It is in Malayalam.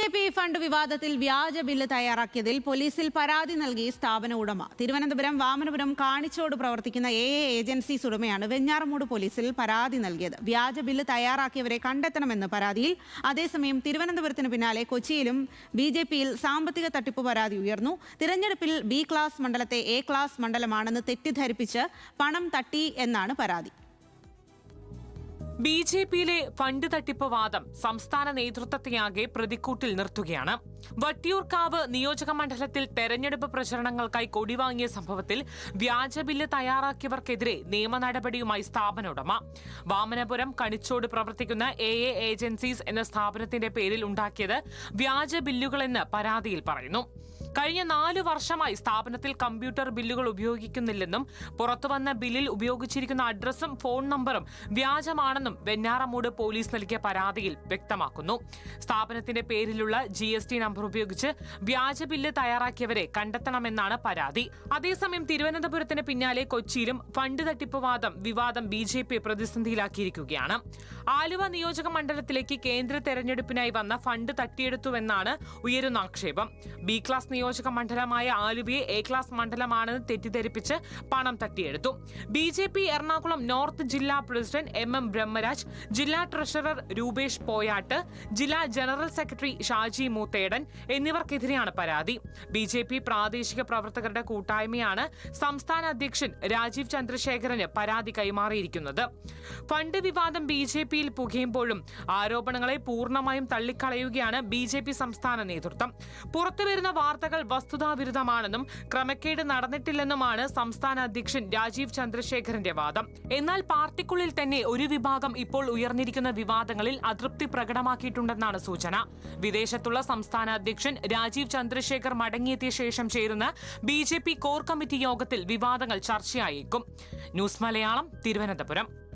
ബി.ജെ.പി. ഫണ്ട് വിവാദത്തിൽ വ്യാജ ബില്ല് തയ്യാറാക്കിയതിൽ പോലീസിൽ പരാതി നൽകി സ്ഥാപന ഉടമ. തിരുവനന്തപുരം വാമനപുരം കാണിച്ചോട് പ്രവർത്തിക്കുന്ന ഏജൻസീസ് ഉടമയാണ് വെഞ്ഞാറമൂട് പോലീസിൽ പരാതി നൽകിയത്. വ്യാജ ബില്ല് തയ്യാറാക്കിയവരെ കണ്ടെത്തണമെന്ന് പരാതിയിൽ. അതേസമയം തിരുവനന്തപുരത്തിന് പിന്നാലെ കൊച്ചിയിലും ബി.ജെ.പിയിൽ സാമ്പത്തിക തട്ടിപ്പ് പരാതി ഉയർന്നു. തിരഞ്ഞെടുപ്പിൽ ബി ക്ലാസ് മണ്ഡലത്തെ എ ക്ലാസ് മണ്ഡലമാണെന്ന് തെറ്റിദ്ധരിപ്പിച്ച് പണം തട്ടി എന്നാണ് പരാതി. ബി.ജെ.പിയിലെ ഫണ്ട് തട്ടിപ്പ് വാദം സംസ്ഥാന നേതൃത്വത്തെയാകെ പ്രതിക്കൂട്ടിൽ നിർത്തുകയാണ്. വട്ടിയൂർക്കാവ് നിയോജക മണ്ഡലത്തിൽ തെരഞ്ഞെടുപ്പ് പ്രചരണങ്ങൾക്കായി കൊടിവാങ്ങിയ സംഭവത്തിൽ വ്യാജ ബില്ല് തയ്യാറാക്കിയവർക്കെതിരെ നിയമ നടപടിയുമായി സ്ഥാപന ഉടമ. വാമനപുരം കണിച്ചോട് പ്രവർത്തിക്കുന്ന ഏജൻസീസ് എന്ന സ്ഥാപനത്തിന്റെ പേരിൽ ഉണ്ടാക്കിയത് വ്യാജ ബില്ലുകളെന്ന് പരാതിയിൽ പറയുന്നു. കഴിഞ്ഞ 4 വർഷമായി സ്ഥാപനത്തിൽ കമ്പ്യൂട്ടർ ബില്ലുകൾ ഉപയോഗിക്കുന്നില്ലെന്നും പുറത്തുവന്ന ബില്ലിൽ ഉപയോഗിച്ചിരിക്കുന്ന അഡ്രസ്സും ഫോൺ നമ്പറും വ്യാജമാണെന്നും വെഞ്ഞാറമൂട് പോലീസ് നൽകിയ പരാതിയിൽ വ്യക്തമാക്കുന്നു. സ്ഥാപനത്തിന്റെ പേരിലുള്ള GST നമ്പർ ഉപയോഗിച്ച് വ്യാജ ബില്ല് തയ്യാറാക്കിയവരെ കണ്ടെത്തണമെന്നാണ് പരാതി. അതേസമയം തിരുവനന്തപുരത്തിന് പിന്നാലെ കൊച്ചിയിലും ഫണ്ട് തട്ടിപ്പ് വിവാദം ബി.ജെ.പി പ്രതിസന്ധിയിലാക്കിയിരിക്കുകയാണ്. ആലുവ നിയോജക മണ്ഡലത്തിലേക്ക് കേന്ദ്ര തെരഞ്ഞെടുപ്പിനായി വന്ന ഫണ്ട് തട്ടിയെടുത്തുവെന്നാണ് ഉയരുന്ന ആക്ഷേപം. ബി ക്ലാസ് നിയോജക മണ്ഡലമായ ആലുവയെ എ ക്ലാസ് മണ്ഡലമാണെന്ന് തെറ്റിദ്ധരിപ്പിച്ച് പണം തട്ടിയെടുത്തു. ബി.ജെ.പി എറണാകുളം നോർത്ത് ജില്ലാ പ്രസിഡന്റ് M ബ്രഹ്മരാജ്, ജില്ലാ ട്രഷറർ രൂപേഷ് പോയാട്ട്, ജില്ലാ ജനറൽ സെക്രട്ടറി ഷാജി മൂത്തേടൻ എന്നിവർക്കെതിരെയാണ് പരാതി. ബി.ജെ.പി പ്രാദേശിക പ്രവർത്തകരുടെ കൂട്ടായ്മയാണ് സംസ്ഥാന അധ്യക്ഷൻ രാജീവ് ചന്ദ്രശേഖരന് പരാതി കൈമാറിയിരിക്കുന്നത്. ഫണ്ട് വിവാദം ബി.ജെ.പിയിൽ പുകയുമ്പോഴും ആരോപണങ്ങളെ പൂർണ്ണമായും തള്ളിക്കളയുകയാണ് ബി.ജെ.പി സംസ്ഥാന നേതൃത്വം. പുറത്തുവരുന്ന വാർത്തകൾ വസ്തുതാവിരുദ്ധമാണെന്നും ക്രമക്കേട് നടന്നിട്ടില്ലെന്നുമാണ് സംസ്ഥാന അധ്യക്ഷൻ രാജീവ് ചന്ദ്രശേഖരന്റെ വാദം. എന്നാൽ പാർട്ടിക്കുള്ളിൽ തന്നെ ഒരു വിഭാഗം ഇപ്പോൾ ഉയർന്നിരിക്കുന്ന വിവാദങ്ങളിൽ അതൃപ്തി പ്രകടമാക്കിയിട്ടുണ്ടെന്നാണ് സൂചന. വിദേശത്തുള്ള സംസ്ഥാന അധ്യക്ഷൻ രാജീവ് ചന്ദ്രശേഖർ മടങ്ങിയെത്തിയ ശേഷം ചേരുന്ന ബി.ജെ.പി കോർ കമ്മിറ്റി യോഗത്തിൽ വിവാദങ്ങൾ ചർച്ചയായേക്കും. ന്യൂസ് മലയാളം, തിരുവനന്തപുരം.